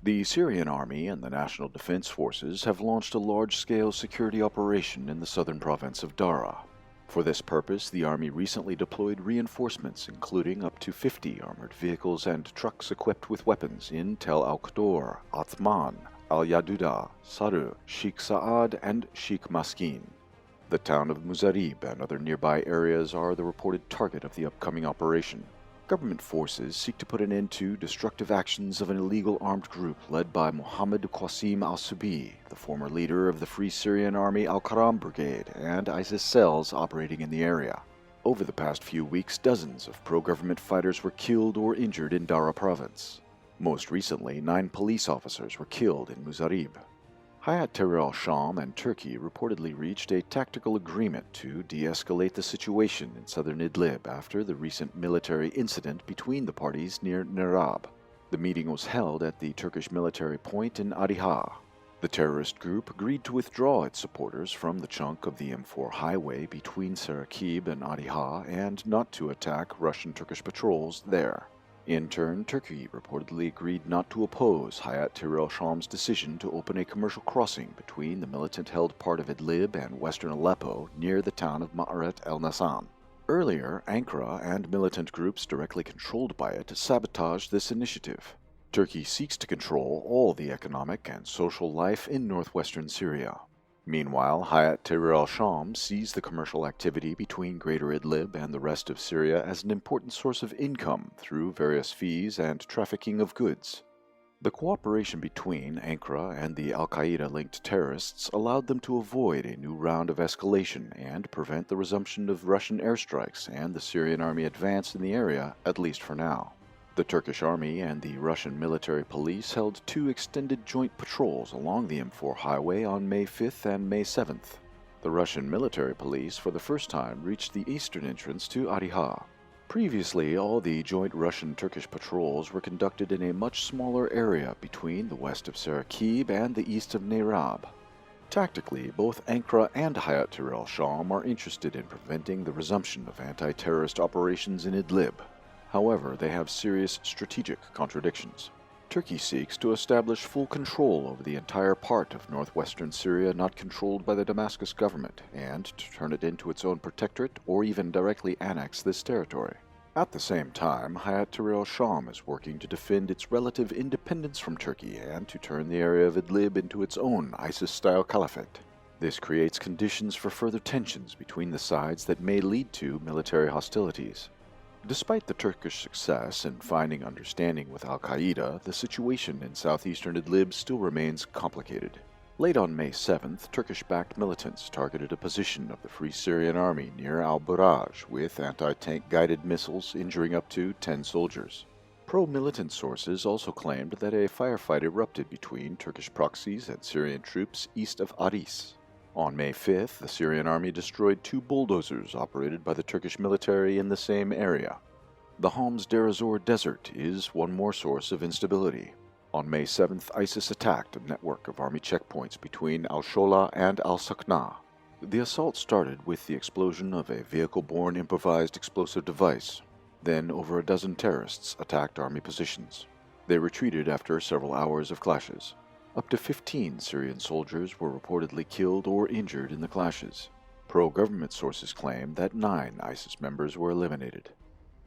The Syrian Army and the National Defense Forces have launched a large-scale security operation in the southern province of Daraa. For this purpose, the Army recently deployed reinforcements including up to 50 armored vehicles and trucks equipped with weapons in al-Khodor, Athman, al-Yadudah, Saru, Sheikh Sa'ad, and Sheikh Maskin. The town of Muzayrib and other nearby areas are the reported target of the upcoming operation. Government forces seek to put an end to destructive actions of an illegal armed group led by Mohamad Qassim al-Subhi, the former leader of the Free Syrian Army al-Karam Brigade, and ISIS cells operating in the area. Over the past few weeks, dozens of pro-government fighters were killed or injured in Daraa province. Most recently, 9 police officers were killed in Muzayrib. Hayat Tahrir al-Sham and Turkey reportedly reached a tactical agreement to de-escalate the situation in southern Idlib after the recent military incident between the parties near Nayrab. The meeting was held at the Turkish military point in Arihah. The terrorist group agreed to withdraw its supporters from the chunk of the M4 highway between Saraqib and Ariha and not to attack Russian-Turkish patrols there. In turn, Turkey reportedly agreed not to oppose Hayat Tahrir al-Sham's decision to open a commercial crossing between the militant-held part of Idlib and western Aleppo near the town of Maaret Elnaasan. Earlier, Ankara and militant groups directly controlled by it sabotaged this initiative. Turkey seeks to control all the economic and social life in northwestern Syria. Meanwhile, Hayat Tahrir al-Sham sees the commercial activity between Greater Idlib and the rest of Syria as an important source of income through various fees and trafficking of goods. The cooperation between Ankara and the al-Qaeda-linked terrorists allowed them to avoid a new round of escalation and prevent the resumption of Russian airstrikes and the Syrian army advance in the area, at least for now. The Turkish army and the Russian military police held 2 extended joint patrols along the M4 highway on May 5th and May 7th. The Russian military police for the first time reached the eastern entrance to Arihah. Previously, all the joint Russian-Turkish patrols were conducted in a much smaller area between the west of Saraqib and the east of Nayrab. Tactically, both Ankara and Hayat Tahrir al-Sham are interested in preventing the resumption of anti-terrorist operations in Idlib. However, they have serious strategic contradictions. Turkey seeks to establish full control over the entire part of northwestern Syria not controlled by the Damascus government, and to turn it into its own protectorate or even directly annex this territory. At the same time, Hayat Tahrir al-Sham is working to defend its relative independence from Turkey and to turn the area of Idlib into its own ISIS-style caliphate. This creates conditions for further tensions between the sides that may lead to military hostilities. Despite the Turkish success in finding understanding with al-Qaeda, the situation in southeastern Idlib still remains complicated. Late on May 7th, Turkish-backed militants targeted a position of the Free Syrian Army near al-Barraj with anti-tank guided missiles, injuring up to 10 soldiers. Pro-militant sources also claimed that a firefight erupted between Turkish proxies and Syrian troops east of Aris. On May 5th, the Syrian army destroyed 2 bulldozers operated by the Turkish military in the same area. The Homs Deir Desert is one more source of instability. On May 7th, ISIS attacked a network of army checkpoints between al-Shola and al-Sakna. The assault started with the explosion of a vehicle-borne improvised explosive device. Then over a dozen terrorists attacked army positions. They retreated after several hours of clashes. Up to 15 Syrian soldiers were reportedly killed or injured in the clashes. Pro-government sources claim that 9 ISIS members were eliminated.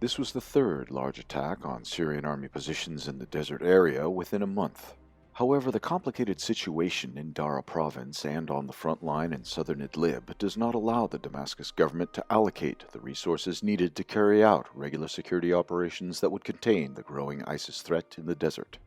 This was the 3rd large attack on Syrian army positions in the desert area within a month. However, the complicated situation in Daraa province and on the front line in southern Idlib does not allow the Damascus government to allocate the resources needed to carry out regular security operations that would contain the growing ISIS threat in the desert.